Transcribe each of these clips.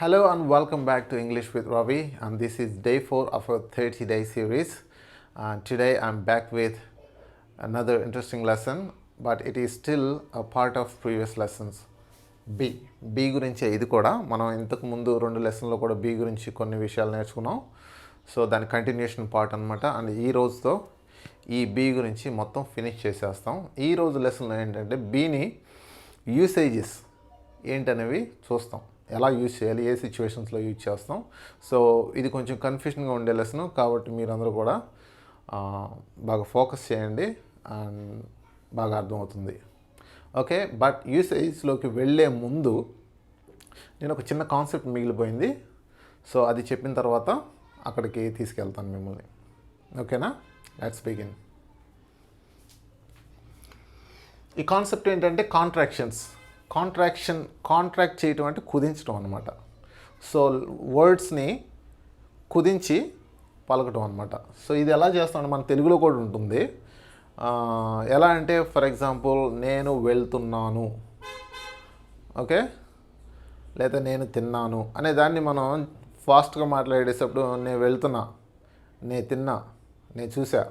Hello and welcome back to English with Ravi, and this is day 4 of our 30-day series. And today I'm back with another interesting lesson, but it is still a part of previous lessons. B గురించి ఇది కూడా మనం ఇంతకు ముందు 2 లెసన్లో కూడా B గురించి కొన్ని విషయాలు నేర్చుకున్నాం. సో దాని కంటిన్యూషన్ పార్ట్ అనమాట. అండ్ ఈ రోజుతో ఈ బి గురించి మొత్తం ఫినిష్ చేసేస్తాం. ఈ రోజు లెసన్లో ఏంటంటే బిని యూసేజెస్ ఏంటనేవి చూస్తాం, ఎలా యూజ్ చేయాలి, ఏ సిచ్యువేషన్స్లో యూజ్ చేస్తాం. సో ఇది కొంచెం కన్ఫ్యూషన్గా ఉండే లెసన్ కాబట్టి మీరందరూ కూడా బాగా ఫోకస్ చేయండి అండ్ బాగా అర్థమవుతుంది. ఓకే, బట్ యూసేజ్లోకి వెళ్ళే ముందు నేను ఒక చిన్న కాన్సెప్ట్ మిగిలిపోయింది. సో అది చెప్పిన తర్వాత అక్కడికి తీసుకెళ్తాను మిమ్మల్ని. ఓకేనా, లెట్స్ బిగిన్. ఈ కాన్సెప్ట్ ఏంటంటే కాంట్రాక్ట్ చేయటం అంటే కుదించడం అనమాట. సో వర్డ్స్ని కుదించి పలకటం అనమాట. సో ఇది ఎలా చేస్తామంటే మన తెలుగులో కూడా ఉంటుంది. ఎలా అంటే ఫర్ ఎగ్జాంపుల్ నేను వెళ్తున్నాను, ఓకే, లేదా నేను తిన్నాను అనే దాన్ని మనం ఫాస్ట్గా మాట్లాడేటప్పుడు నేను వెళ్తున్నా, నేను తిన్నా, నేను చూసా,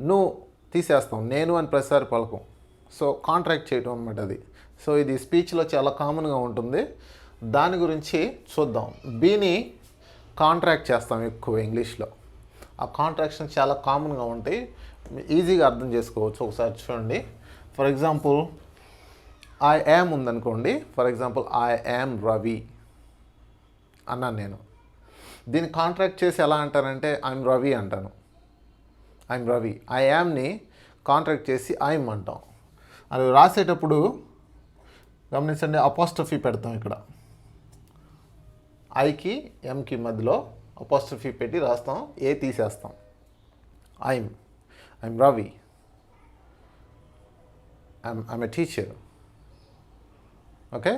నువ్వు తీసేస్తాం, నేను అని ప్రతిసారి పలకం. సో కాంట్రాక్ట్ చేయటం అనమాట అది. సో ఇది స్పీచ్లో చాలా కామన్గా ఉంటుంది. దాని గురించి చూద్దాం. బీని కాంట్రాక్ట్ చేస్తాం ఎక్కువ ఇంగ్లీష్లో. ఆ కాంట్రాక్షన్ చాలా కామన్గా ఉంటాయి, ఈజీగా అర్థం చేసుకోవచ్చు. ఒకసారి చూడండి. ఫర్ ఎగ్జాంపుల్ ఐ యామ్ ఉందనుకోండి. For example I am Ravi అన్నాను నేను. దీన్ని కాంట్రాక్ట్ చేసి ఎలా అంటారంటే ఐఎమ్ రవి అంటాను. I'm Ravi. I Yamini contract చేసి ఐఎమ్ అంటాం. అది రాసేటప్పుడు గమనించండి, అపోస్ట్రఫీ పెడతాం. ఇక్కడ ఐకి ఎంకి మధ్యలో అపోస్ట్రఫీ పెట్టి రాస్తాం, ఏ తీసేస్తాం. I'm Ravi, I'm a teacher. Okay,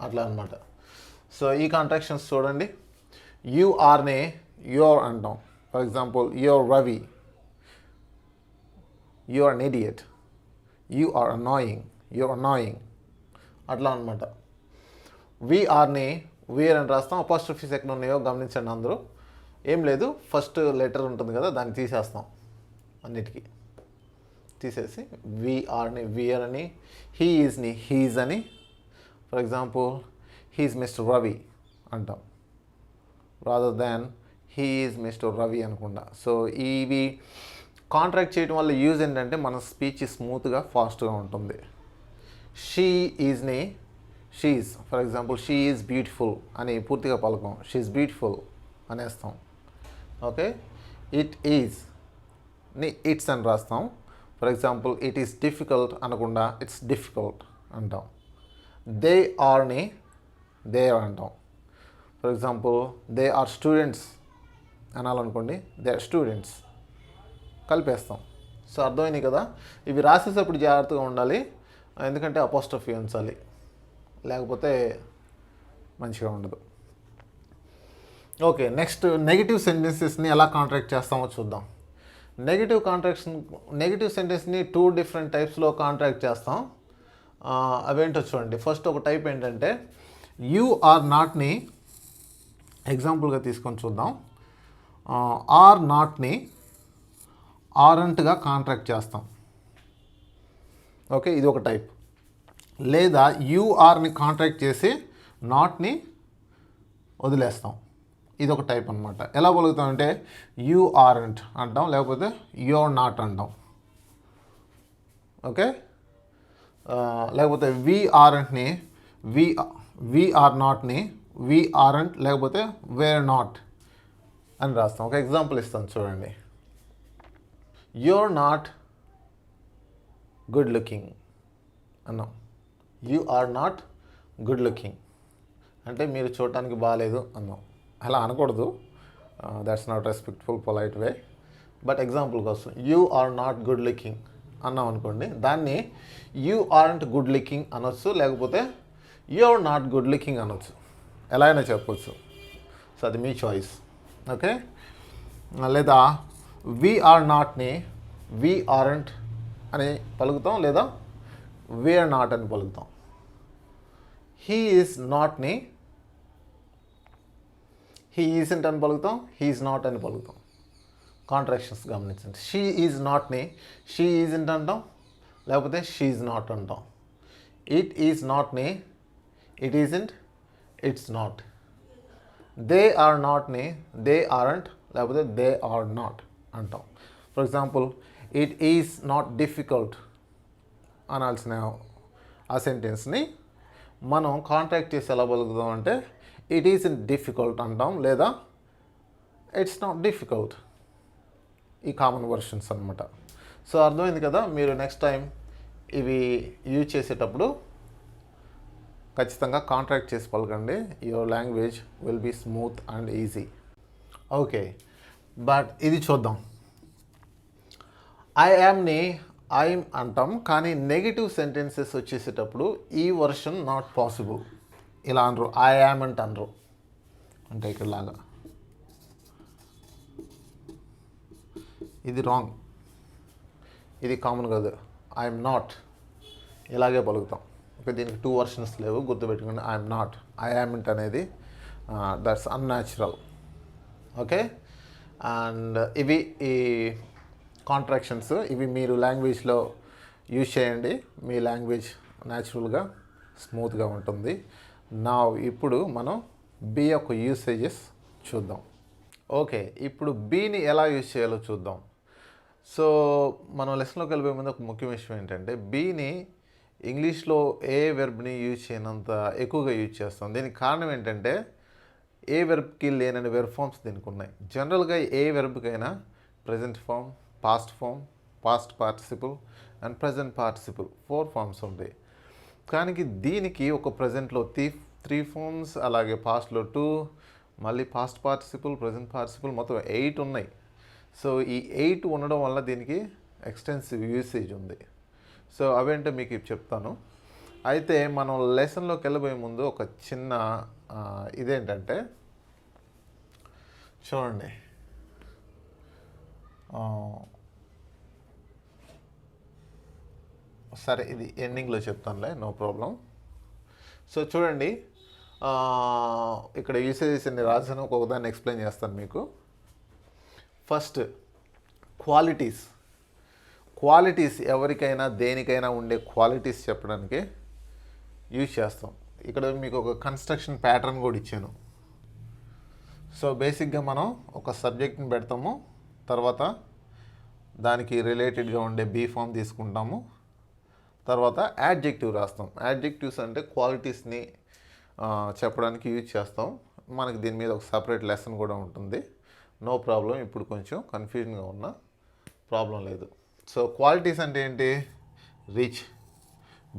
అట్లా అనమాట. సో ఈ కాంట్రాక్షన్స్ చూడండి. యు ఆర్నే యువర్ అంటాం. For example you're Ravi, you are an idiot, you are annoying, you're annoying, అట్లా అనమాట. వీఆర్ని వీఆర్ అని రాస్తాం. అపోస్ట్రఫీస్ ఎక్కడ ఉన్నాయో గమనించండి అందరూ. ఏం లేదు, ఫస్ట్ లెటర్ ఉంటుంది కదా, దాన్ని తీసేస్తాం. అన్నిటికీ తీసేసి వీఆర్ని వీఆర్ అని, హీ ఈజ్ని హీజ్ అని. For example he's mister Ravi అంటాం, rather than he is mister Ravi అనుకుండా. సో ఇవి కాంట్రాక్ట్ చేయడం వల్ల యూజ్ ఏంటంటే మన స్పీచ్ స్మూత్గా ఫాస్ట్గా ఉంటుంది. షీ ఈజ్ని she's, for example she is beautiful అని పూర్తిగా పలకం, షీ ఈజ్ బ్యూటిఫుల్ అనేస్తాం. ఓకే, ఇట్ ఈజ్ని ఇట్స్ అని రాస్తాం. For example it is difficult అనకుండా ఇట్స్ డిఫికల్ట్ అంటాం. దే ఆర్ని దే అంటాం. For example they are students అనాలనుకోండి, దే ఆర్ స్టూడెంట్స్ కలిపేస్తాం. సో అర్థమైంది కదా. ఇవి రాసేటప్పుడు జాగ్రత్తగా ఉండాలి, ఎందుకంటే అపోస్ట్రఫీ ఉంచాలి, లేకపోతే మంచిగా ఉండదు. ఓకే, నెక్స్ట్ నెగిటివ్ సెంటెన్సెస్ని ఎలా కాంట్రాక్ట్ చేస్తామో చూద్దాం. నెగిటివ్ సెంటెన్స్ని 2 డిఫరెంట్ టైప్స్లో కాంట్రాక్ట్ చేస్తాం. అవేంటో చూడండి. ఫస్ట్ ఒక టైప్ ఏంటంటే యు ఆర్ నాట్ని ఎగ్జాంపుల్గా తీసుకొని చూద్దాం. ఆర్ నాట్ని ఆరంట్గా కాంట్రాక్ట్ చేస్తాం. ఓకే, ఇది ఒక టైప్. లేదా యూఆర్ని కాంట్రాక్ట్ చేసి నాట్ని వదిలేస్తాం. ఇది ఒక టైప్ అనమాట. ఎలా పలుకుతామంటే యూ ఆర్ంట్ అంటాం, లేకపోతే యూఆర్ నాట్ అంటాం. ఓకే, లేకపోతే వి ఆర్ంట్ని వి ఆర్ నాట్ని వి ఆర్ంట్ లేకపోతే వేర్ నాట్ అని రాస్తాం. ఒక ఎగ్జాంపుల్ ఇస్తాను చూడండి. యూఆర్ నాట్ గుడ్ లుకింగ్ అన్నాం. You are not good looking అంటే మీరు చూడటానికి బాగాలేదు అన్నాం. అలా అనకూడదు, that's not respectful polite way. But example కోసం you are not good looking అన్నాం అనుకోండి, దాన్ని యు ఆర్ంట్ గుడ్ లుకింగ్ అనొచ్చు, లేకపోతే you are not good looking అనొచ్చు, ఎలా అయినా చెప్పొచ్చు. సో అది మీ చాయిస్. ఓకే, లేదా వి ఆర్ నాట్ని వి ఆర్ంట్ అని పలుకుతాం, లేదా వీఆర్ నాట్ అని పలుకుతాం. హీ ఈజ్ నాట్ని హీ ఈజంట్ అని పలుకుతాం, హీఈస్ నాట్ అని పలుకుతాం. కాంట్రాక్షన్స్ గమనించండి. షీ ఈజ్ నాట్ని షీ ఈజంట్ అంటాం, లేకపోతే షీ ఈజ్ నాట్ అంటాం. ఇట్ ఈజ్ నాట్ని it isn't, it's not. They are నాట్ని దే ఆర్ంట్, లేకపోతే దే ఆర్ నాట్ అంటాం. For example, it is not difficult అనాల్సిన ఆ సెంటెన్స్ని మనం కాంట్రాక్ట్ చేసి ఎలా పలుకుతాం అంటే ఇట్ ఈజ్ డిఫికల్ట్ అంటాం, లేదా ఇట్స్ నాట్ డిఫికల్ట్. ఈ కామన్ వర్షన్స్ అనమాట. సో అర్థమైంది కదా. మీరు నెక్స్ట్ టైం ఇవి యూజ్ చేసేటప్పుడు ఖచ్చితంగా కాంట్రాక్ట్ చేసి పలకండి. Your language will be smooth and easy. Okay, but ఇది చూద్దాం. ఐ యామ్ని ఐమ్ అంటాం, కానీ నెగిటివ్ సెంటెన్సెస్ వచ్చేసేటప్పుడు ఈ వర్షన్ నాట్ పాసిబుల్. ఇలా అనరు, ఐ యామ్ అంట అనరు. అంటే ఇక్కడలాగా ఇది రాంగ్, ఇది కామన్ కాదు. ఐఎమ్ నాట్ ఇలాగే పలుకుతాం. ఓకే, దీనికి 2 వర్షన్స్ లేవు, గుర్తుపెట్టుకోండి. ఐఎమ్ నాట్, ఐ యామ్ంట్ అనేది దట్స్ అన్యాచురల్. ఓకే, అండ్ ఇవి ఈ కాంట్రాక్షన్స్, ఇవి మీరు లాంగ్వేజ్లో యూజ్ చేయండి. మీ లాంగ్వేజ్ న్యాచురల్గా స్మూత్గా ఉంటుంది. నా ఇప్పుడు మనం బీ యొక్క యూసేజెస్ చూద్దాం. ఓకే, ఇప్పుడు బీని ఎలా యూజ్ చేయాలో చూద్దాం. సో మనం లెసన్లోకి వెళ్ళిపోయే ముందు ఒక ముఖ్య విషయం ఏంటంటే, బీని ఇంగ్లీష్లో ఏ వెర్బ్ని యూజ్ చేయనంత ఎక్కువగా యూజ్ చేస్తాం. దీనికి కారణం ఏంటంటే, ఏ వెర్బ్కి లేనని వెర్బ్ ఫామ్స్ దీనికి ఉన్నాయి. జనరల్గా ఏ వెర్బ్కైనా present form, past form, past participle and present participle 4 forms ఉంటాయి. కానీ దీనికి ఒక ప్రజెంట్లో 3 ఫామ్స్, అలాగే పాస్ట్లో 2, మళ్ళీ పాస్ట్ పార్టిసిపుల్, ప్రజెంట్ పార్టిసిపుల్ మొత్తం 8 ఉన్నాయి. సో ఈ 8 ఉండడం వల్ల దీనికి ఎక్స్టెన్సివ్ యూసేజ్ ఉంది. సో అవేంటో మీకు చెప్తాను. అయితే మనం లెసన్లోకి వెళ్ళబోయే ముందు ఒక చిన్న ఇదేంటంటే, చూడండి, సరే ఇది ఎండింగ్లో చెప్తానులే, నో ప్రాబ్లం. సో చూడండి, ఇక్కడ యూసేజెస్ అన్ని రాసాను, ఒక్కొక్కదాన్ని ఎక్స్ప్లెయిన్ చేస్తాను మీకు. First, qualities. క్వాలిటీస్ ఎవరికైనా దేనికైనా ఉండే క్వాలిటీస్ చెప్పడానికి యూజ్ చేస్తాం. ఇక్కడ మీకు ఒక కన్స్ట్రక్షన్ ప్యాటర్న్ కూడా ఇచ్చాను. సో బేసిక్గా మనం ఒక సబ్జెక్ట్ని పెడతాము, తర్వాత దానికి రిలేటెడ్గా ఉండే బీ ఫామ్ తీసుకుంటాము, తర్వాత యాడ్జెక్టివ్ రాస్తాం. యాడ్జెక్టివ్స్ అంటే క్వాలిటీస్ని చెప్పడానికి యూజ్ చేస్తాం. మనకి దీని మీద ఒక సపరేట్ లెసన్ కూడా ఉంటుంది. నో ప్రాబ్లం, ఇప్పుడు కొంచెం కన్ఫ్యూజన్గా ఉన్న ప్రాబ్లం లేదు. సో క్వాలిటీస్ అంటే ఏంటి? Rich,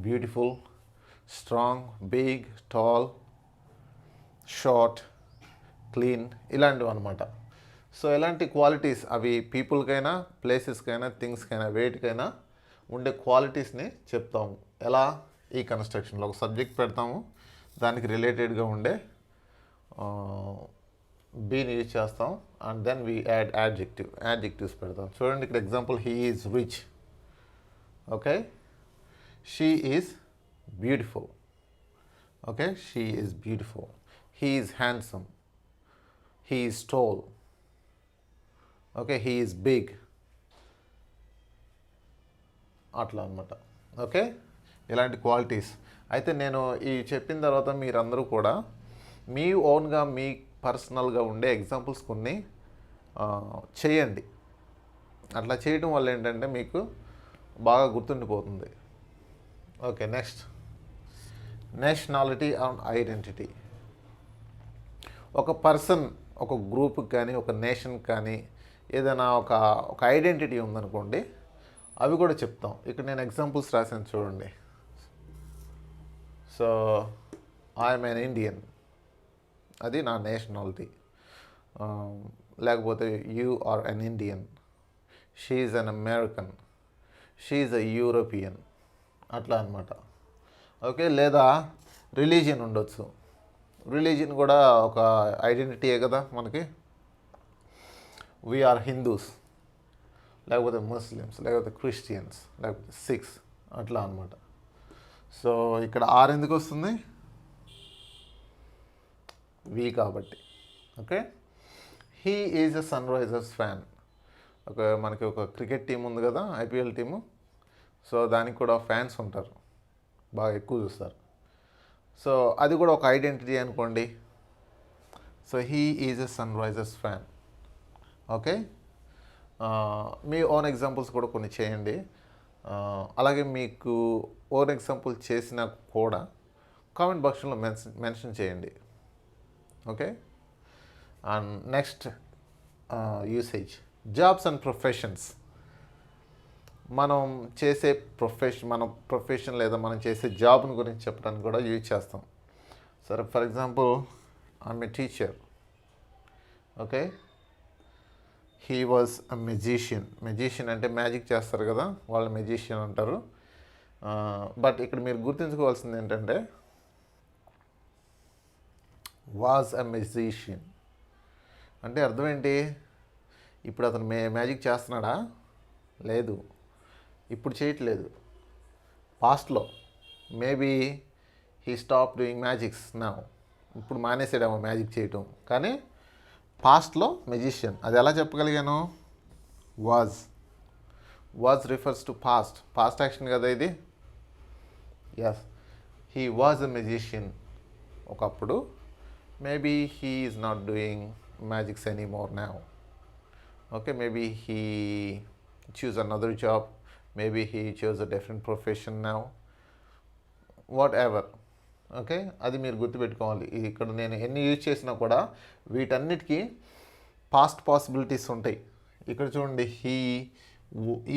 beautiful, strong, big, tall, short, clean, ఇలాంటివి అనమాట. సో ఇలాంటి క్వాలిటీస్ అవి పీపుల్కైనా, ప్లేసెస్కైనా, థింగ్స్కైనా, వేటికైనా ఉండే క్వాలిటీస్ని చెప్తాము. ఎలా? ఈ కన్స్ట్రక్షన్లో ఒక సబ్జెక్ట్ పెడతాము, దానికి రిలేటెడ్గా ఉండే బీని యూజ్ చేస్తాం, and then we add adjectives పెడతాం. చూడండి ఇక్కడ example, he is rich. Okay, she is beautiful. Okay, she is beautiful. He is handsome. He is tall. Okay, he is big. అట్లా అనమాట. ఓకే, ఇలాంటి క్వాలిటీస్. అయితే నేను ఈ చెప్పిన తర్వాత మీరందరూ కూడా మీ ఓన్గా, మీ పర్సనల్గా ఉండే ఎగ్జాంపుల్స్ కొన్ని చేయండి. అట్లా చేయడం వల్ల ఏంటంటే మీకు బాగా గుర్తుండిపోతుంది. Okay, next, nationality and identity. ఒక పర్సన్, ఒక గ్రూప్కి కానీ, ఒక నేషన్కి కానీ ఏదైనా ఒక ఐడెంటిటీ ఉందనుకోండి, అవి కూడా చెప్తాం. ఇక్కడ నేను ఎగ్జాంపుల్స్ రాశాను చూడండి. సో ఐఎమ్ ఎన్ ఇండియన్, అది నా నేషనాలిటీ. లేకపోతే you are an Indian, she is an American, she is a European, అట్లా అనమాట. ఓకే, లేదా రిలీజియన్ ఉండొచ్చు. రిలీజియన్ కూడా ఒక ఐడెంటిటీయే కదా మనకి. వీఆర్ హిందూస్, లేకపోతే ముస్లిమ్స్, లేకపోతే క్రిస్టియన్స్, లేకపోతే సిక్స్, అట్లా అనమాట. సో ఇక్కడ ఆర్ ఎందుకు వస్తుంది? వి కాబట్టి. Okay, he is a Sunrisers fan. మనకి ఒక క్రికెట్ టీం ఉంది కదా, ఐపీఎల్ టీము. సో దానికి కూడా ఫ్యాన్స్ ఉంటారు, బాగా ఎక్కువ చూస్తారు. సో అది కూడా ఒక ఐడెంటిటీ అనుకోండి. So he is a Sunrisers fan. Okay, మీ ఓన్ ఎగ్జాంపుల్స్ కూడా కొన్ని చేయండి. అలాగే మీకు ఓన్ ఎగ్జాంపుల్ చేసినా కూడా కామెంట్ బాక్స్లో మెన్షన్ చేయండి. Okay, and next usage, jobs and professions. మనం చేసే మన ప్రొఫెషన్ లేదా మనం చేసే జాబ్ని గురించి చెప్పడానికి కూడా యూజ్ చేస్తాం. సరే, for example I'm a teacher. Okay, he was a magician. Magician అంటే మ్యాజిక్ చేస్తారు కదా, వాళ్ళు మెజీషియన్ అంటారు. బట్ ఇక్కడ మీరు గుర్తుంచుకోవాల్సింది ఏంటంటే వాజ్ అ మెజీషియన్ అంటే అర్థం ఏంటి? ఇప్పుడు అతను మ్యాజిక్ చేస్తున్నాడా? లేదు, ఇప్పుడు చేయట్లేదు. పాస్ట్లో maybe he stop doing magics now. ఇప్పుడు మానేసాడేమో మ్యాజిక్ చేయటం, కానీ పాస్ట్లో మెజిషియన్. అది ఎలా చెప్పగలిగాను? Was refers to past action కదా ఇది. Yes, he was a magician ఒకప్పుడు. Maybe he is not doing magics anymore now. Okay, maybe he choose another job, maybe he chose a different profession now, whatever. Okay, అది మీరు గుర్తుపెట్టుకోవాలి. ఇక్కడ నేను ఎన్ని use చేసినా కూడా వీటన్నిటికీ పాస్ట్ పాసిబిలిటీస్ ఉంటాయి. ఇక్కడ చూడండి, హీ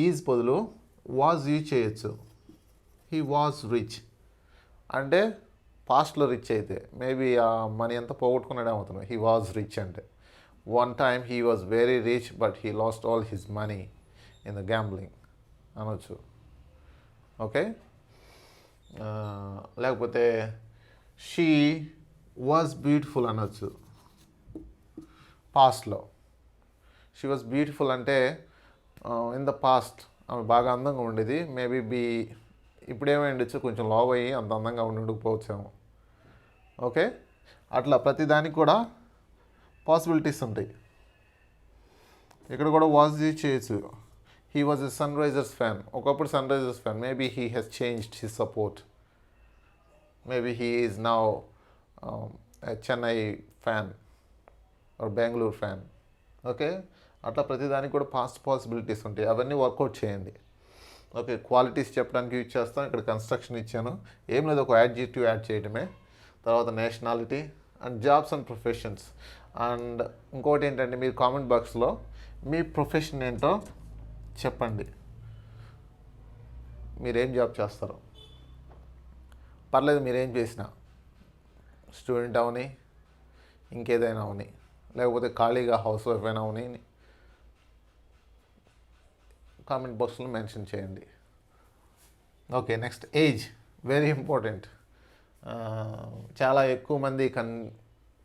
ఈజ్ బదులు వాజ్ యూజ్ చేయొచ్చు. హీ వాజ్ రిచ్ అంటే పాస్ట్లో రిచ్ అయితే మేబీ ఆ మనీ అంతా పోగొట్టుకున్నాడే అవుతున్నాడు. హీ వాజ్ రిచ్ అంటే one time he was very rich but he lost all his money in the gambling అనొచ్చు. ఓకే, లేకపోతే షీ వాజ్ బ్యూటిఫుల్ అనొచ్చు. పాస్ట్లో షీ వాజ్ బ్యూటిఫుల్ అంటే ఇన్ ద పాస్ట్ ఆమె బాగా అందంగా ఉండేది. మేబీ ఇప్పుడేమై ఉండొచ్చు, కొంచెం లావ్ అయ్యి అంత అందంగా ఉండకపోవచ్చేమో. ఓకే, అట్లా ప్రతిదానికి కూడా పాసిబిలిటీస్ ఉంటాయి. ఇక్కడ కూడా వాజ్ చేయొచ్చు. He was a Sunrisers fan. ఒకప్పుడు Sunrisers fan. Maybe he has changed his support. Maybe he is now Chennai fan or Bengaluru fan. Okay, అట్లా ప్రతిదానికి కూడా పాస్ట్ పాసిబిలిటీస్ ఉంటాయి. అవన్నీ వర్కౌట్ చేయండి. ఓకే, క్వాలిటీస్ చెప్పడానికి యూజ్ చేస్తాం. ఇక్కడ కన్స్ట్రక్షన్ ఇచ్చాను, ఏం లేదు, ఒక యాడ్జెక్టివ్ యాడ్ చేయడమే. తర్వాత nationality and jobs and professions. And ఇంకోటి ఏంటంటే, మీరు కామెంట్ బాక్స్లో మీ ప్రొఫెషన్ ఏంటో చెప్పండి. మీరేం జాబ్ చేస్తారో పర్లేదు, మీరేం చేసినా, స్టూడెంట్ అవని, ఇంకేదైనా అవని, లేకపోతే ఖాళీగా హౌస్ వైఫ్ అయినా అవని, కామెంట్ బాక్స్లో మెన్షన్ చేయండి. Okay, next age, very important. చాలా ఎక్కువ మంది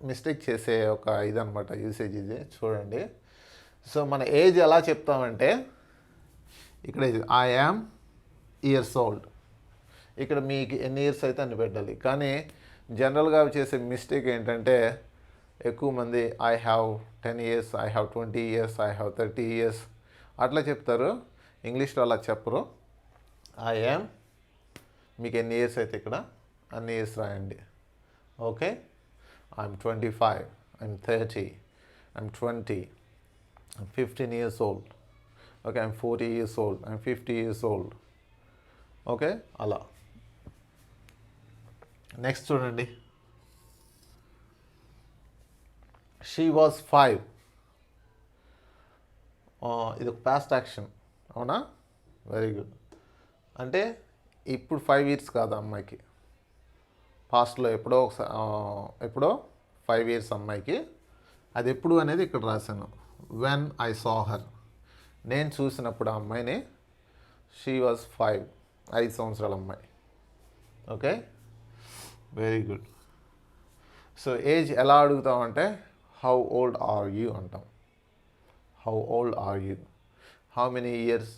మిస్టేక్ చేసే ఒక ఇదనమాట, యూసేజ్ ఇది. చూడండి, సో మన ఏజ్ ఎలా చెప్తామంటే, ఇక్కడ ఐ యామ్ ఇయర్స్ ఓల్డ్. ఇక్కడ మీకు ఎన్ని ఇయర్స్ అయితే అన్ని పెట్టాలి. కానీ జనరల్గా చేసే మిస్టేక్ ఏంటంటే, ఎక్కువ మంది I have 10 years, I have 20 years, I have 30 years అట్లా చెప్తారు. ఇంగ్లీష్లో అలా చెప్పరు. ఐ యామ్, మీకు ఎన్ని ఇయర్స్ అయితే ఇక్కడ అన్ని ఇయర్స్ రాయండి. Okay, I'm 25, I'm 30, I'm 20, I'm 15 years old. Okay, I'm 40 years old, I'm 50 years old. Okay, అలా. నెక్స్ట్ చూడండి, షీ వాజ్ 5. ఇది ఒక పాస్ట్ యాక్షన్, అవునా? Very good. అంటే ఇప్పుడు 5 years కాదు అమ్మాయికి, పాస్ట్లో ఎప్పుడో 5 years అమ్మాయికి. అది ఎప్పుడు అనేది ఇక్కడ రాశాను. వెన్ ఐ సా హర్, నేను చూసినప్పుడు ఆ అమ్మాయిని. షీ వాజ్ 5, 5 సంవత్సరాల అమ్మాయి. Okay, very good. So age ఎలా అడుగుతామంటే, హౌ ఓల్డ్ ఆర్ యూ అంటాం. How old are you, how many years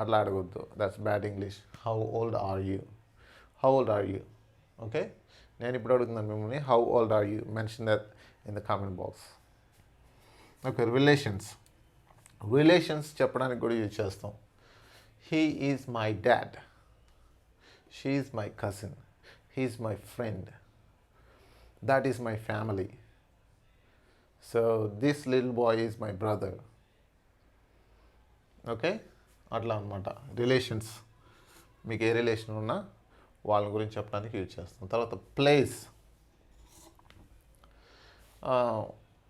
అట్లా అడగొద్దు, that's bad English. How old are you, how old are you. Okay, నేను ఇప్పుడు అడుగుతున్నాను మిమ్మల్ని, how old are you, mention that in the comment box. Okay, relations చెప్పడానికి కూడా use చేస్తాం. He is my dad, she is my cousin, he is my friend, that is my family, so this little boy is my brother. Okay, అట్లా అనమాట relations. మీకు ఏ relation ఉన్నా వాళ్ళ గురించి చెప్పడానికి యూజ్ చేస్తాం. తర్వాత ప్లేస్,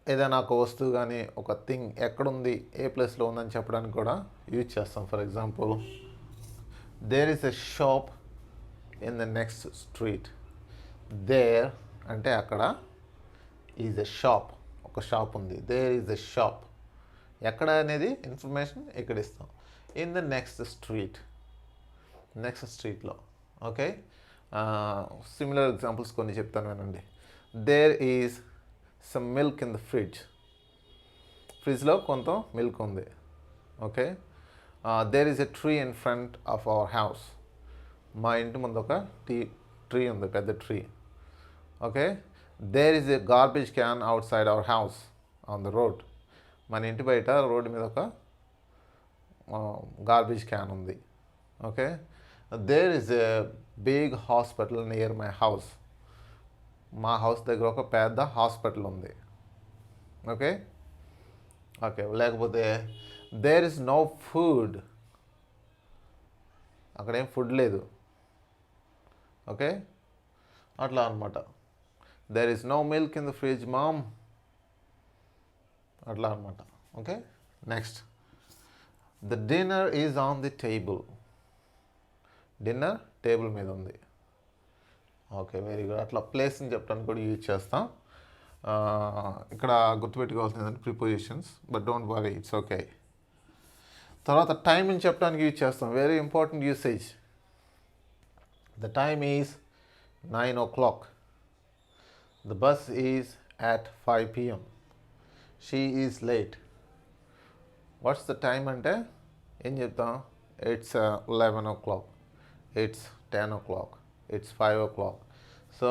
ఏదైనా ఒక వస్తువు కానీ ఒక థింగ్ ఎక్కడుంది, ఏ ప్లేస్లో ఉందని చెప్పడానికి కూడా యూజ్ చేస్తాం. For example, there is a shop in the next street. There అంటే అక్కడ, ఈజ్ ఎ షాప్, ఒక షాప్ ఉంది. దేర్ ఈజ్ ఎ షాప్, ఎక్కడ అనేది ఇన్ఫర్మేషన్ ఇక్కడ ఇస్తాం. ఇన్ ద నెక్స్ట్ స్ట్రీట్లో. ఓకే, సిమిలర్ ఎగ్జాంపుల్స్ కొన్ని చెప్తాను వినండి. There is some milk in the ఫ్రిడ్జ్లో కొంత మిల్క్ ఉంది. Okay, there is a tree in front of our house. మా ఇంటి ముందు ఒక ట్రీ ఉంది, పెద్ద tree. Okay, there is a garbage can outside our house on the road. మన ఇంటి బయట రోడ్డు మీద ఒక గార్బేజ్ క్యాన్ ఉంది. Okay, there is a big hospital near my house. మా హౌస్ దగ్గర ఒక పెద్ద హాస్పిటల్ ఉంది. ఓకే, లేకపోతే దేర్ ఇస్ నో ఫుడ్, అక్కడేం ఫుడ్ లేదు. ఓకే, అట్లా అనమాట. There is no milk in the fridge mom, అట్లా అనమాట. Okay, next, the dinner is on the table. Dinner table మీద ఉంది. Okay, very good. అట్లా ప్లేస్ని చెప్పడానికి కూడా యూజ్ చేస్తాం. ఇక్కడ గుర్తుపెట్టుకోవాల్సింది ఏంటంటే prepositions, but don't worry, it's okay. తర్వాత టైంని చెప్పడానికి యూజ్ చేస్తాం. Very important usage. The time is 9 o'clock. The bus is at 5 p.m. She is late. What's the time అంటే ఏం చెప్తాం? It's 11 o'clock, it's 10 o'clock, it's 5 o'clock. So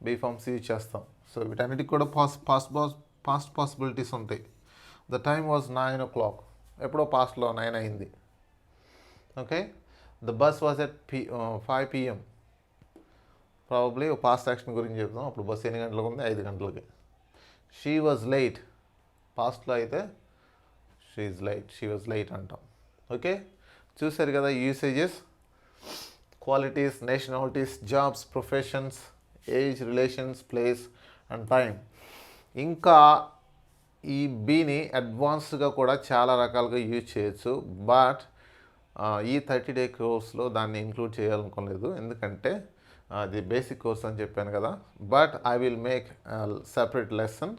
be forms use చేస్తాం. So వీటన్నిటికి కూడా పాస్ట్ పాసిబిలిటీస్ ఉంటాయి. The time was 9 o'clock, ఎప్పుడో పాస్ట్లో 9 అయింది. Okay, the bus was at 5 p.m. Probably past action గురించి చెప్తాం. అప్పుడు బస్సు ఎన్ని గంటలకు ఉంది? 5 గంటలకి. షీ వాజ్ లేట్, పాస్ట్లో అయితే షీ వాజ్ లేట్ అంటాం. ఓకే, చూసారు కదా usages, qualities, nationalities, jobs, professions, age, relations, place and time. ఇంకా ఈ బీని అడ్వాన్స్డ్గా కూడా చాలా రకాలుగా యూజ్ చేయొచ్చు. బట్ ఈ 30-day కోర్స్లో దాన్ని ఇంక్లూడ్ చేయాలనుకోలేదు, ఎందుకంటే అది బేసిక్ కోర్స్ అని చెప్పాను కదా. But I will make separate lesson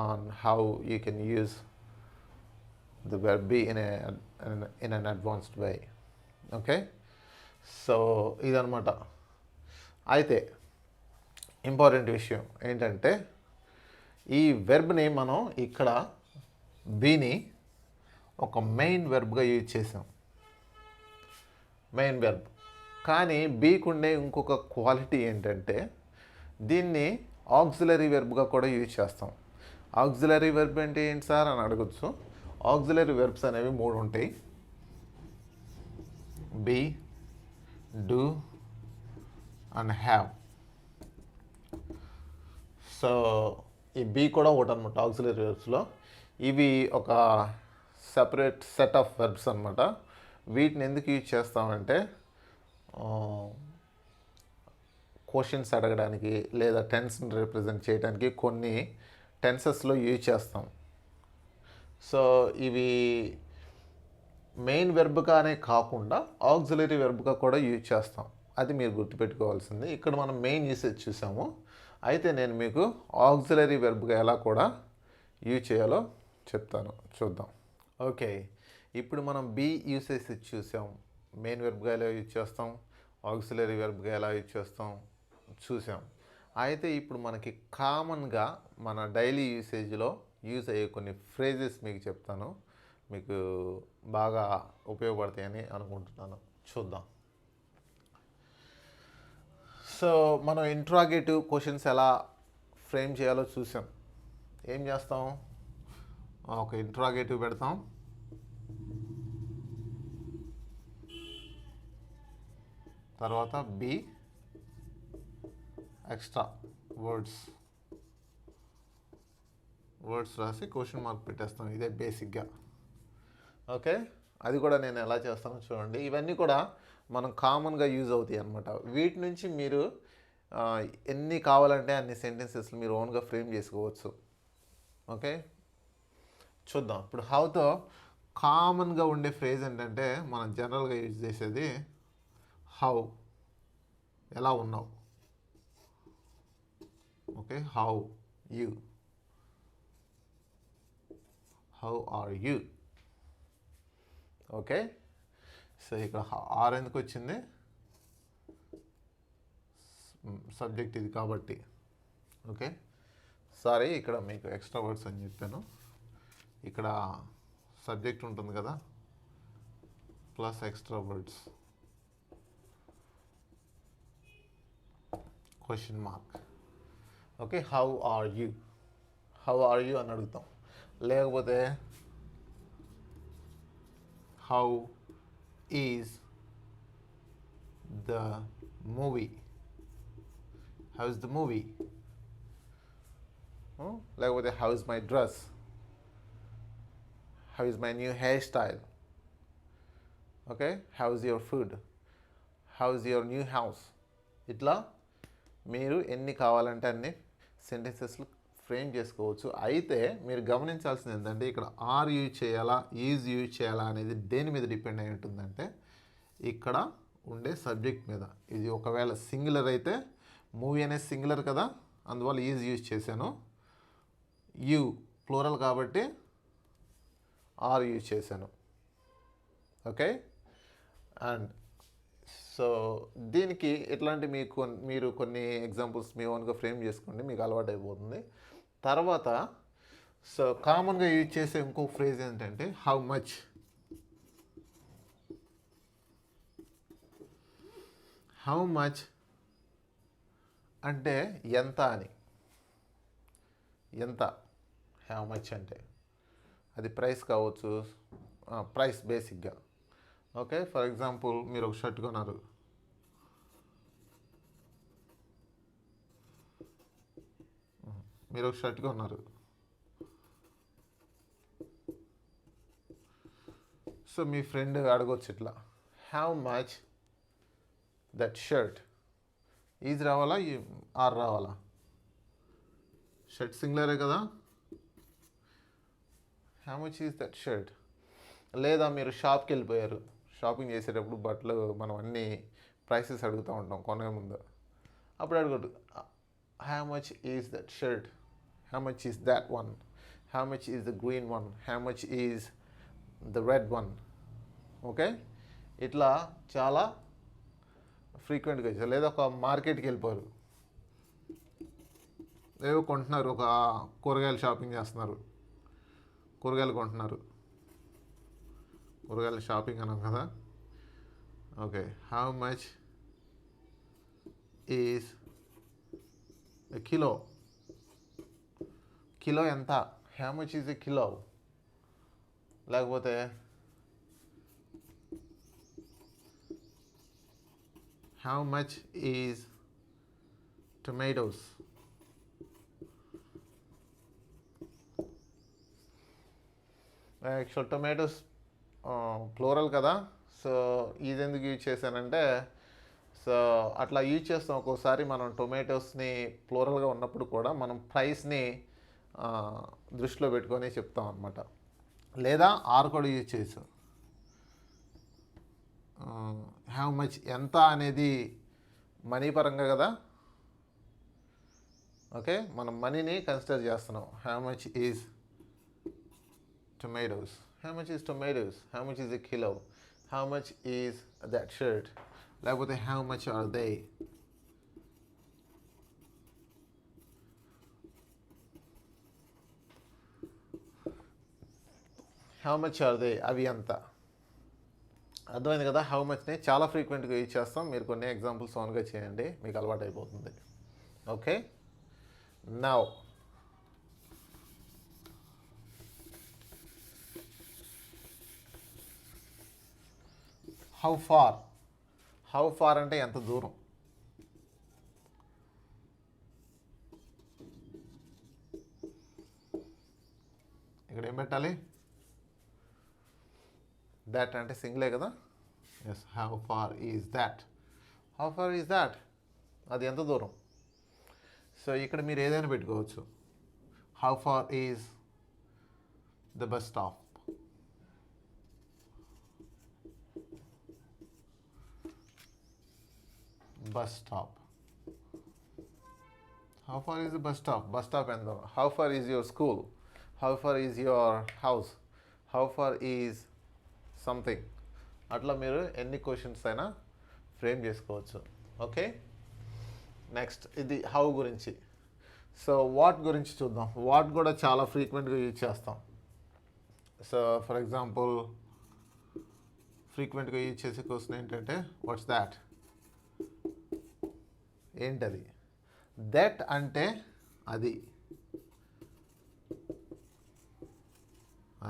on how you can use the verb be in an advanced way. Okay, so ఇదనమాట. అయితే ఇంపార్టెంట్ విషయం ఏంటంటే ఈ వెర్బ్ని మనం ఇక్కడ బీని ఒక మెయిన్ వెర్బ్గా యూజ్ చేసాం, మెయిన్ వెర్బ్. కానీ బీకి ఉండే ఇంకొక క్వాలిటీ ఏంటంటే దీన్ని ఆక్సిలరీ వెర్బ్గా కూడా యూజ్ చేస్తాం. ఆక్సిలరీ వెర్బ్ అంటే ఏంటి సార్ అని అడగచ్చు. ఆక్సిలరీ వెర్బ్స్ అనేవి 3 ఉంటాయి: be, do and have. So ఈ బీ కూడా ఒకటి అనమాట ఆక్సిలరీ వెర్బ్స్లో. ఇవి ఒక సెపరేట్ సెట్ ఆఫ్ వెర్బ్స్ అనమాట. వీటిని ఎందుకు యూజ్ చేస్తామంటే క్వశ్చన్స్ అడగడానికి లేదా టెన్స్ని రిప్రజెంట్ చేయడానికి కొన్ని టెన్సెస్లో యూజ్ చేస్తాం. సో ఇవి మెయిన్ వెర్బ్గానే కాకుండా ఆక్సిలరీ వెర్బ్గా కూడా యూజ్ చేస్తాం. అది మీరు గుర్తుపెట్టుకోవాల్సింది. ఇక్కడ మనం మెయిన్ యూసేజ్ చూసాము. అయితే నేను మీకు ఆక్సిలరీ వెర్బ్గా ఎలా కూడా యూజ్ చేయాలో చెప్తాను, చూద్దాం. ఓకే, ఇప్పుడు మనం బీ యూసేజ్ చూసాం. మెయిన్ వెర్బ్గా ఎలా యూజ్ చేస్తాం, ఆక్సిలరీ వెర్బ్గా ఎలా యూజ్ చేస్తాం చూసాం. అయితే ఇప్పుడు మనకి కామన్గా మన డైలీ యూసేజ్లో యూజ్ అయ్యే కొన్ని ఫ్రేజెస్ మీకు చెప్తాను, మీకు బాగా ఉపయోగపడతాయని అనుకుంటున్నాను. చూద్దాం. సో మనం ఇంట్రాగేటివ్ క్వశ్చన్స్ ఎలా ఫ్రేమ్ చేయాలో చూసాం. ఏం చేస్తాం, ఒక ఇంట్రాగేటివ్ పెడతాం, తర్వాత బి ఎక్స్ట్రా వర్డ్స్ రాసి క్వశ్చన్ మార్క్ పెట్టేస్తాం. ఇదే బేసిక్గా. ఓకే, అది కూడా నేను ఎలా చేస్తానో చూడండి. ఇవన్నీ కూడా మనం కామన్గా యూజ్ అవుతాయి అన్నమాట. వీటి నుంచి మీరు ఎన్ని కావాలంటే అన్ని సెంటెన్సెస్ మీరు ఓన్గా ఫ్రేమ్ చేసుకోవచ్చు. ఓకే, చూద్దాం. ఇప్పుడు హౌతో కామన్గా ఉండే ఫ్రేజ్ ఏంటంటే మనం జనరల్గా యూజ్ చేసేది హౌ, ఎలా ఉన్నావు. Okay, how you, how are you. Okay, so ఇక్కడ ఆర్ ఎందుకు వచ్చింది, సబ్జెక్ట్ ఇది కాబట్టి. ఓకే, సారీ, ఇక్కడ మీకు ఎక్స్ట్రా వర్డ్స్ అని చెప్పాను. ఇక్కడ సబ్జెక్ట్ ఉంటుంది కదా, plus extra words, question mark. Okay, how are you అని అడుగుతాం. లేకపోతే how is the movie, how is the movie. లేకపోతే how is my dress, how is my new hair style. Okay, how is your food, how is your new house. ఇట్లా మీరు ఎన్ని కావాలంటే అన్ని సెంటెన్సెస్లు frame చేసుకోవచ్చు. అయితే మీరు గమనించాల్సింది ఏంటంటే ఇక్కడ ఆర్ యూజ్ చేయాలా, ఈజ్ యూజ్ చేయాలా అనేది దేని మీద డిపెండ్ అయి ఉంటుందంటే ఇక్కడ ఉండే సబ్జెక్ట్ మీద. ఇది ఒకవేళ సింగులర్ అయితే, మూవీ అనేది సింగులర్ కదా, అందువల్ల ఈజ్ యూజ్ చేశాను. యూ ప్లూరల్ కాబట్టి ఆర్ యూజ్ చేశాను. ఓకే, అండ్ సో దీనికి ఎట్లాంటి మీరు కొన్ని ఎగ్జాంపుల్స్ మీ ఓన్గా ఫ్రేమ్ చేసుకోండి, మీకు అలవాటు అయిపోతుంది. తర్వాత సో కామన్గా యూజ్ చేసే ఇంకో ఫ్రేజ్ ఏంటంటే హౌ మచ్. హౌ మచ్ అంటే ఎంత అని, ఎంత. హౌ మచ్ అంటే అది ప్రైస్ కావచ్చు, ప్రైస్ బేసిక్గా. ఓకే, ఫర్ ఎగ్జాంపుల్ మీరు ఒక షర్ట్ కొన్నారు, సో మీ ఫ్రెండ్ అడగొచ్చు ఇట్లా, how much that shirt. Is రావాలా, ఆర్ రావాలా? షర్ట్ సింగులరే కదా, how much is that shirt. లేదా మీరు షాప్కి వెళ్ళిపోయారు, షాపింగ్ చేసేటప్పుడు బట్టలు మనం అన్ని ప్రైసెస్ అడుగుతూ ఉంటాం కొనే ముందు. అప్పుడు అడుగుతు, how much is that shirt, how much is that one, how much is the green one, how much is the red one. Okay, ఇట్లా చాలా ఫ్రీక్వెంట్గా ఇచ్చారు. లేదా ఒక మార్కెట్కి వెళ్ళిపోయారు, ఏవో కొంటున్నారు, ఒక కూరగాయలు షాపింగ్ చేస్తున్నారు, కూరగాయలు కొంటున్నారు, కూరగాయల షాపింగ్ అన్నాం కదా. Okay, how much is kilo, kilo ఎంత, how much is a kilo. లేకపోతే how much is tomatoes. Actual tomatoes plural కదా, సో ఇది ఎందుకు యూజ్ చేశానంటే, సో అట్లా యూజ్ చేస్తాం. ఒక్కోసారి మనం టొమాటోస్ని ప్లూరల్గా ఉన్నప్పుడు కూడా మనం ప్రైస్ని దృష్టిలో పెట్టుకొని చెప్తాం అనమాట. లేదా ఆర్ కూడా యూజ్ చేసాం. హౌ మచ్ ఎంత అనేది మనీ పరంగా కదా. ఓకే, మనం మనీని కన్సిడర్ చేస్తున్నాం. How much is tomatoes, how much is tomatoes, how much is a kilo, how much is that shirt. లేకపోతే how much are they. how much are they, అవి ఎంత. అర్థమైంది కదా. హౌ మచ్ని చాలా ఫ్రీక్వెంట్గా యూజ్ చేస్తాం. మీరు కొన్ని ఎగ్జాంపుల్స్ ఆన్గా చేయండి, మీకు అలవాటు అయిపోతుంది. Okay, now. How far. How far అంటే ఎంత దూరం. ఇక్కడ ఏం పెట్టాలి? దట్ అంటే సింగిలే కదా. Yes, how far is that. How far is that, అది ఎంత దూరం. సో ఇక్కడ మీరు ఏదైనా పెట్టుకోవచ్చు. How far is the bus stop. Bus stop. How far is the bus stop. Bus stop ఎంత దూరం. How far is your school. How far is your house. How far is something. అట్లా మీరు ఎన్ని questions అయినా frame చేసుకోవచ్చు. Okay, next ఇది how గురించి. So what గురించి చూద్దాం. వాట్ కూడా చాలా ఫ్రీక్వెంట్గా యూజ్ చేస్తాం. సో ఫర్ ఎగ్జాంపుల్ ఫ్రీక్వెంట్గా యూజ్ చేసే క్వశ్చన్ ఏంటంటే వాట్స్ దాట్. ఏంటది? దట్ అంటే అది.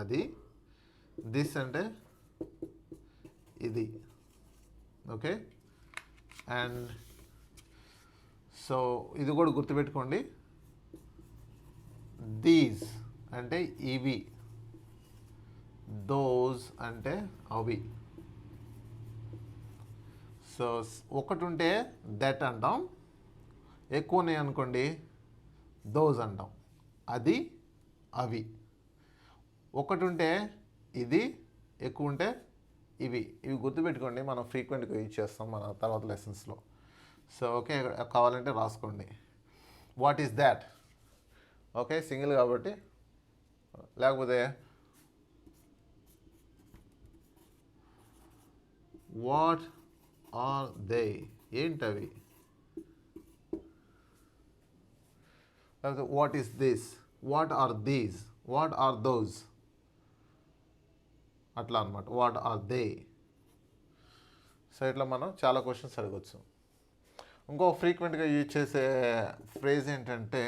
అది. దిస్ అంటే ఇది. ఓకే, అండ్ సో ఇది కూడా గుర్తుపెట్టుకోండి. దీస్ అంటే ఇవి. దోస్ అంటే అవి. సో ఒకటి ఉంటే దట్ అంటాం, ఎక్కువ ఉన్నాయి అనుకోండి దోస్ అంటాం. అది, అవి. ఒకటి ఉంటే ఇది, ఎక్కువ ఉంటే ఇవి. ఇవి గుర్తుపెట్టుకోండి, మనం ఫ్రీక్వెంట్గా యూజ్ చేస్తాం మన తర్వాత లెసన్స్లో. సో ఓకే, కావాలంటే రాసుకోండి. What is that. Okay, single కాబట్టి. లేకపోతే వాట్ ఆర్ దే. ఏంటవి. లేకపోతే what is this. What are these. What are those. అట్లా అనమాట. What are they. సో ఇట్లా మనం చాలా క్వశ్చన్స్ అడగచ్చు. ఇంకో ఫ్రీక్వెంట్గా యూజ్ చేసే ఫ్రేజ్ ఏంటంటే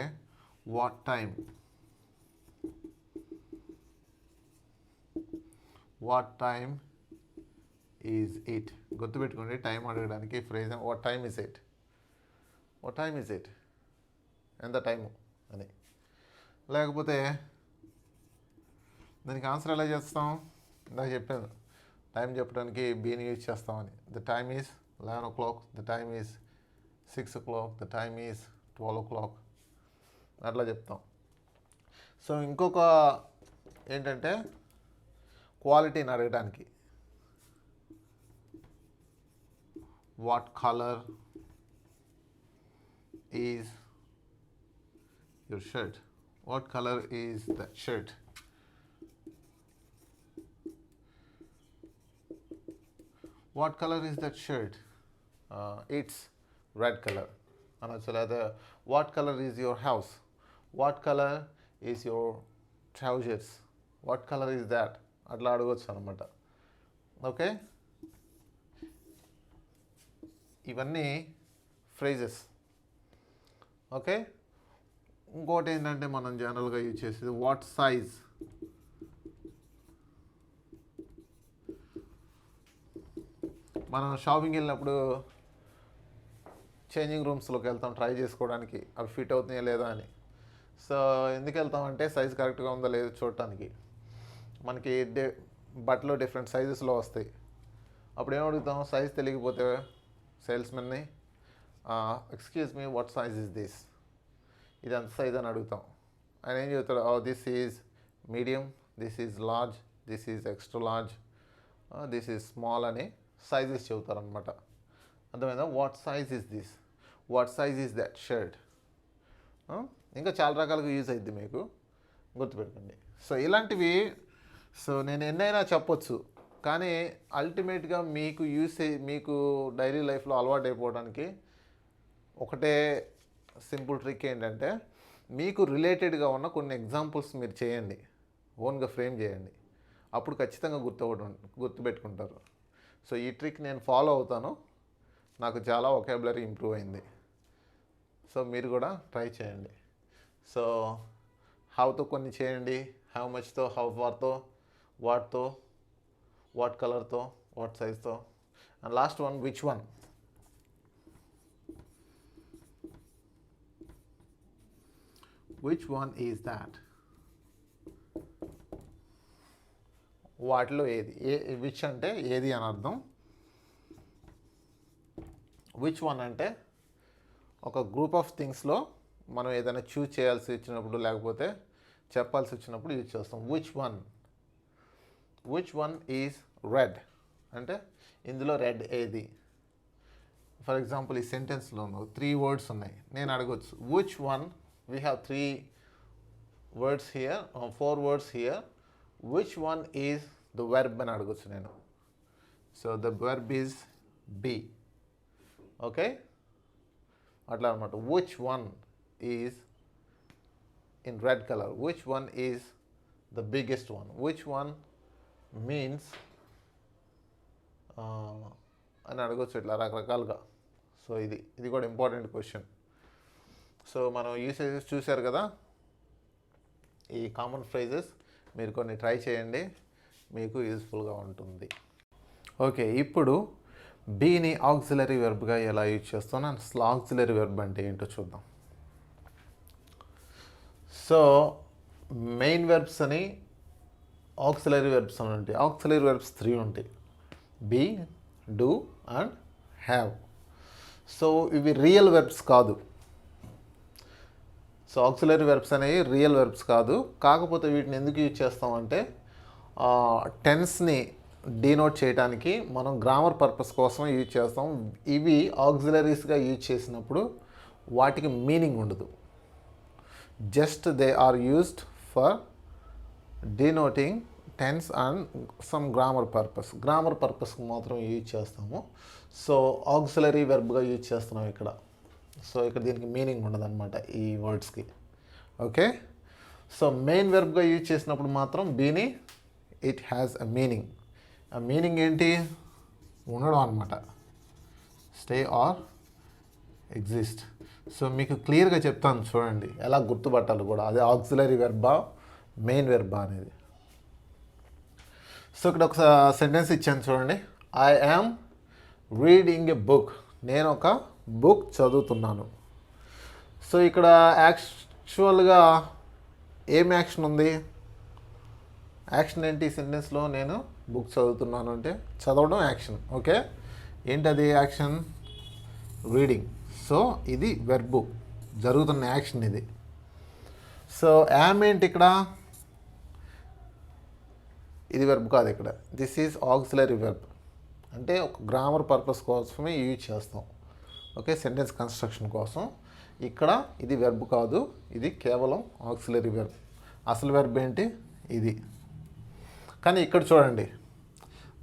what time. What time is it. గుర్తుపెట్టుకోండి, టైం అడగడానికి phrase what time is it. What time is it, ఎంత టైము అని. లేకపోతే దానికి ఆన్సర్ ఎలా చేస్తాం? ఇందాక చెప్పాను, టైం చెప్పడానికి బీని యూజ్ చేస్తామని. The time is 11 o'clock, the time is 6 o'clock, the time is 12 o'clock, అట్లా చెప్తాం. సో ఇంకొక ఏంటంటే క్వాలిటీని అడగడానికి what colour is your shirt. What colour is the shirt. What color is that shirt? It's red color. అనొచ్చు. లేదా what color is your house? What color is your trousers? What color is that? అట్లా అడగవచ్చు అనమాట. Okay, ఇవన్నీ phrases. Okay, ఇంకోటి ఏంటంటే మనం జనరల్గా యూజ్ చేసేది వాట్ సైజ్. మనం షాపింగ్కి వెళ్ళినప్పుడు చేంజింగ్ రూమ్స్లోకి వెళ్తాం ట్రై చేసుకోవడానికి అవి ఫిట్ అవుతున్నాయా లేదా అని. సో ఎందుకు వెళ్తామంటే సైజ్ కరెక్ట్గా ఉందా లేదు చూడటానికి. మనకి బట్టలు డిఫరెంట్ సైజెస్లో వస్తాయి. అప్పుడు ఏం అడుగుతాం? సైజ్ తెలియకపోతే సేల్స్మెన్ని excuse me what size is this, ఇది ఎంత సైజ్ అని అడుగుతాం. ఆయన ఏం చెబుతాడు? This is medium, this is large, this is extra large, this is small అని సైజెస్ చెబుతారనమాట. అర్థమైందా? What size is this, what size is that shirt. ఇంకా చాలా రకాలుగా యూజ్ అవుద్ది, మీకు గుర్తుపెట్టుకోండి. సో ఇలాంటివి సో నేను ఎన్నైనా చెప్పొచ్చు, కానీ అల్టిమేట్గా మీకు మీకు డైలీ లైఫ్లో అలవాటు అయిపోవడానికి ఒకటే సింపుల్ ట్రిక్ ఏంటంటే మీకు రిలేటెడ్గా ఉన్న కొన్ని ఎగ్జాంపుల్స్ మీరు చేయండి, ఓన్గా ఫ్రేమ్ చేయండి. అప్పుడు ఖచ్చితంగా గుర్తుపెట్టుకుంటారు. సో ఈ ట్రిక్ నేను ఫాలో అవుతాను, నాకు చాలా వొకాబులరీ ఇంప్రూవ్ అయింది. సో మీరు కూడా ట్రై చేయండి. సో హౌతో కొన్ని చేయండి, హౌ మచ్తో, హౌ ఫార్తో, వాట్తో, వాట్ కలర్తో, వాట్ సైజ్తో. And last one which one. Which one is that? వాటిలో ఏది? విచ్ అంటే ఏది అని అర్థం. విచ్ వన్ అంటే ఒక గ్రూప్ ఆఫ్ థింగ్స్లో మనం ఏదైనా చూజ్ చేయాల్సి వచ్చినప్పుడు లేకపోతే చెప్పాల్సి వచ్చినప్పుడు యూజ్ చేస్తాం. విచ్ వన్ ఈజ్ రెడ్ అంటే ఇందులో రెడ్ ఏది? ఫర్ ఎగ్జాంపుల్ ఈ సెంటెన్స్లోనూ 3 words ఉన్నాయి. నేను అడగొచ్చు which one, we have 3 words here, 4 words here. Which one is the verb అని అడగొచ్చు నేను. So the verb is be. Okay, అట్లా అనమాట. Which one is in red colour, which one is the biggest one, which one means అని అడగొచ్చు ఇట్లా రకరకాలుగా. So ఇది కూడా ఇంపార్టెంట్ క్వశ్చన్. సో మనం యూసేజెస్ చూశారు కదా, ఈ కామన్ ఫ్రేజెస్ మీరు కొన్ని ట్రై చేయండి, మీకు యూస్ఫుల్గా ఉంటుంది. ఓకే, ఇప్పుడు బీని ఆక్సిలరీ వెర్బ్గా ఎలా యూజ్ చేస్తాను, అసలు ఆక్సిలరీ వెర్బ్ అంటే ఏంటో చూద్దాం. సో మెయిన్ వెర్బ్స్ అని, ఆక్సిలరీ వెర్బ్స్ అని ఉంటాయి. ఆక్సిలరీ వెర్బ్స్ 3 ఉంటాయి: be, do and have. So ఇవి రియల్ వెర్బ్స్ కాదు. సో ఆక్సిలరీ వెర్బ్స్ అనేవి రియల్ వెర్బ్స్ కాదు. కాకపోతే వీటిని ఎందుకు యూజ్ చేస్తామంటే టెన్స్ని డీనోట్ చేయడానికి మనం గ్రామర్ పర్పస్ కోసం యూజ్ చేస్తాం. ఇవి ఆక్సిలరీస్గా యూజ్ చేసినప్పుడు వాటికి మీనింగ్ ఉండదు. Just they are used for denoting tense and some grammar పర్పస్కి మాత్రం యూజ్ చేస్తాము. సో ఆక్సిలరీ వెర్బ్గా యూజ్ చేస్తున్నాం ఇక్కడ. సో ఇక్కడ దీనికి మీనింగ్ ఉండదన్నమాట ఈ వర్డ్స్కి. ఓకే, సో మెయిన్ వెర్బ్గా యూజ్ చేసినప్పుడు మాత్రం బీని ఇట్ హ్యాస్ అ మీనింగ్. ఆ మీనింగ్ ఏంటి? ఉండడం అనమాట. Stay are exist. సో మీకు క్లియర్గా చెప్తాను చూడండి ఎలా గుర్తుపట్టాలి కూడా, అదే ఆక్సిలరీ వెర్బా మెయిన్ వెర్బా అనేది. సో ఇక్కడ ఒక సెంటెన్స్ ఇచ్చాను చూడండి. I am reading a book. నేను ఒక బుక్ చదువుతున్నాను. సో ఇక్కడ యాక్చువల్గా ఏం యాక్షన్ ఉంది? యాక్షన్ ఏంటి సెంటెన్స్లో? నేను బుక్ చదువుతున్నాను అంటే చదవడం యాక్షన్. ఓకే, ఏంటది యాక్షన్? రీడింగ్. సో ఇది వెర్బు, జరుగుతున్న యాక్షన్ ఇది. సో యామ్ ఏంటి ఇక్కడ? ఇది వెర్బ్ కాదు ఇక్కడ. This is auxiliary verb. అంటే ఒక గ్రామర్ పర్పస్ కోసమే యూజ్ చేస్తాం. ఓకే, సెంటెన్స్ కన్స్ట్రక్షన్ కోసం. ఇక్కడ ఇది వెర్బ్ కాదు, ఇది కేవలం ఆక్సిలరీ వెర్బ్. అసలు వెర్బ్ ఏంటి? ఇది. కానీ ఇక్కడ చూడండి,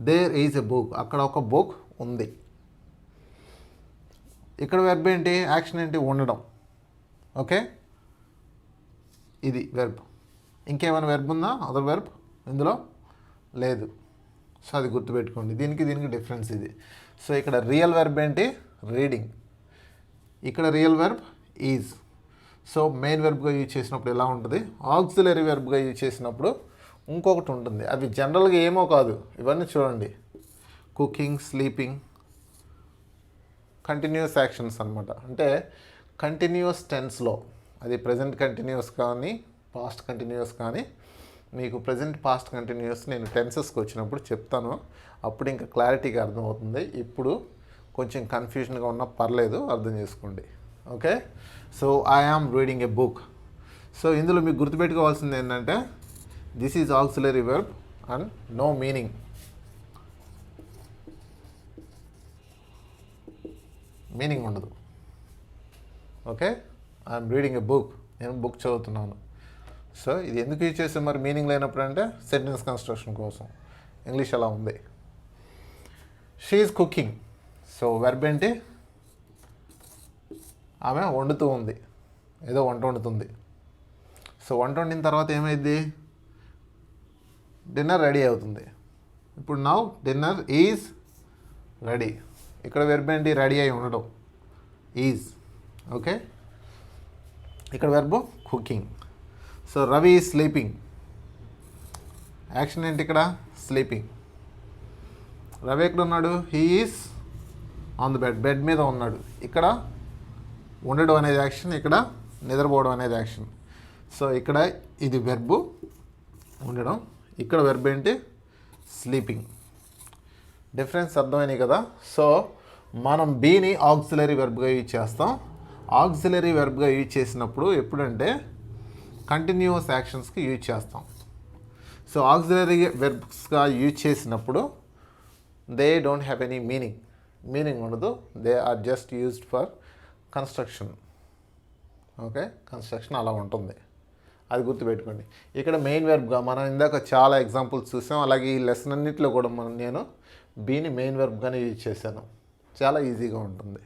దేర్ ఈజ్ ఎ బుక్. అక్కడ ఒక బుక్ ఉంది. ఇక్కడ వెర్బ్ ఏంటి? యాక్షన్ ఏంటి? ఉండడం. ఓకే, ఇది వెర్బ్. ఇంకేమైనా వెర్బ్ ఉందా? అదర్ వెర్బ్ ఇందులో లేదు. సో అది గుర్తుపెట్టుకోండి. దీనికి డిఫరెన్స్ ఇది. సో ఇక్కడ రియల్ వెర్బ్ ఏంటి? రీడింగ్. ఇక్కడ real verb is. So main వెర్బ్గా యూజ్ చేసినప్పుడు ఎలా ఉంటుంది? ఆక్సిలరీ వెర్బ్గా యూజ్ చేసినప్పుడు ఇంకొకటి ఉంటుంది. అవి జనరల్గా ఏమో కాదు, ఇవన్నీ చూడండి. కుకింగ్, స్లీపింగ్, కంటిన్యూస్ యాక్షన్స్ అనమాట. అంటే కంటిన్యూస్ టెన్స్లో, అది ప్రజెంట్ కంటిన్యూస్ కానీ పాస్ట్ కంటిన్యూస్ కానీ, మీకు ప్రజెంట్ పాస్ట్ కంటిన్యూస్ నేను టెన్సెస్కి వచ్చినప్పుడు చెప్తాను, అప్పుడు ఇంకా క్లారిటీగా అర్థమవుతుంది. ఇప్పుడు కొంచెం కన్ఫ్యూజన్గా ఉన్నా పర్లేదు, అర్థం చేసుకోండి. Okay, so I am reading a book. So ఇందులో మీకు గుర్తుపెట్టుకోవాల్సింది ఏంటంటే this is auxiliary verb and no meaning. Meaning ఉండదు. Okay, I'm reading a book. నేను బుక్ చదువుతున్నాను. సో ఇది ఎందుకు యూజ్ చేస్తే మరి మీనింగ్ లేనప్పుడు అంటే సెంటెన్స్ కన్స్ట్రక్షన్ కోసం. ఇంగ్లీష్ అలా ఉంది. She is cooking. So verb ఏంటి? ఆమె వండుతూ ఉంది, ఏదో వంట వండుతుంది. సో వంట వండిన తర్వాత ఏమైంది? డిన్నర్ రెడీ అవుతుంది. ఇప్పుడు నౌ డిన్నర్ ఈజ్ రెడీ. ఇక్కడ వెర్బ్ ఏంటి? రెడీ అయి ఉండడం, ఈజ్. ఓకే, ఇక్కడ verb hooking. So Ravi is sleeping. Action ఏంటి ఇక్కడ? స్లీపింగ్. రవి ఎక్కడ ఉన్నాడు? He is on the bed. Bed మీద ఉన్నాడు. ఇక్కడ ఉండడం అనేది యాక్షన్, ఇక్కడ నిద్రపోవడం అనేది యాక్షన్. సో ఇక్కడ ఇది వెర్బు ఉండడం, ఇక్కడ వెర్బ్ ఏంటి? స్లీపింగ్. డిఫరెన్స్ అర్థమైనాయి కదా? సో మనం బీని ఆక్సిలరీ వెర్బ్గా యూజ్ చేస్తాం. ఆక్సిలరీ వెర్బ్గా యూజ్ చేసినప్పుడు ఎప్పుడంటే కంటిన్యూస్ యాక్షన్స్కి యూజ్ చేస్తాం. సో ఆక్సిలరీ వెర్బ్స్గా యూజ్ చేసినప్పుడు they don't have any meaning ఉండదు. They are just used for construction. Okay, construction అలా ఉంటుంది, అది గుర్తుపెట్టుకోండి. ఇక్కడ మెయిన్ వెర్బ్గా మనం ఇందాక చాలా ఎగ్జాంపుల్స్ చూసాం. అలాగే ఈ లెసన్ అన్నింటిలో కూడా నేను బీని మెయిన్ వెర్బ్గానే యూజ్ చేశాను. చాలా ఈజీగా ఉంటుంది.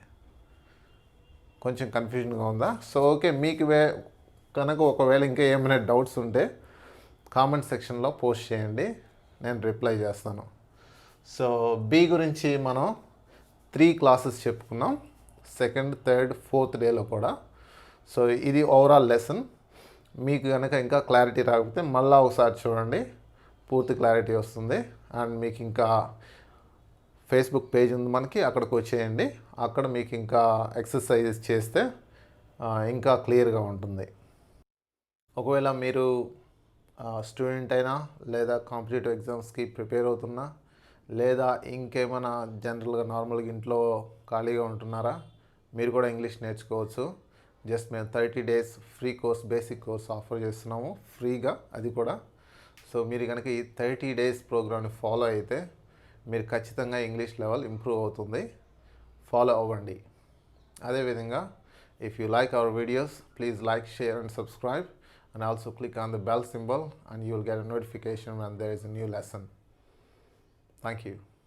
కొంచెం కన్ఫ్యూజన్గా ఉందా? సో ఓకే, మీకు కనుక ఒకవేళ ఇంకా ఏమైనా డౌట్స్ ఉంటే కామెంట్ సెక్షన్లో పోస్ట్ చేయండి, నేను రిప్లై చేస్తాను. సో బీ గురించి మనం 3 క్లాసెస్ చెప్పుకున్నాం, 2nd, 3rd, 4th డేలో కూడా. సో ఇది ఓవరాల్ లెసన్. మీకు కనుక ఇంకా క్లారిటీ రాకపోతే మళ్ళీ ఒకసారి చూడండి, పూర్తి క్లారిటీ వస్తుంది. అండ్ మీకు ఇంకా ఫేస్బుక్ పేజ్ ఉంది మనకి, అక్కడికి వచ్చేయండి. అక్కడ మీకు ఇంకా ఎక్సర్సైజెస్ చేస్తే ఇంకా క్లియర్గా ఉంటుంది. ఒకవేళ మీరు స్టూడెంట్ అయినా, లేదా కాంపిటేటివ్ ఎగ్జామ్స్కి ప్రిపేర్ అవుతున్నా, లేదా ఇంకేమైనా జనరల్గా నార్మల్గా ఇంట్లో ఖాళీగా ఉంటున్నారా, మీరు కూడా ఇంగ్లీష్ నేర్చుకోవచ్చు. జస్ట్ మేము 30 days free course, basic course offer చేస్తున్నాము ఫ్రీగా, అది కూడా. సో మీరు కనుక ఈ 30 days ప్రోగ్రామ్ని ఫాలో అయితే మీరు ఖచ్చితంగా ఇంగ్లీష్ లెవెల్ ఇంప్రూవ్ అవుతుంది. ఫాలో అవ్వండి. అదేవిధంగా if you like our videos, please like, share and subscribe, and also click on the bell symbol and you will get a notification when there is a new lesson. Thank you.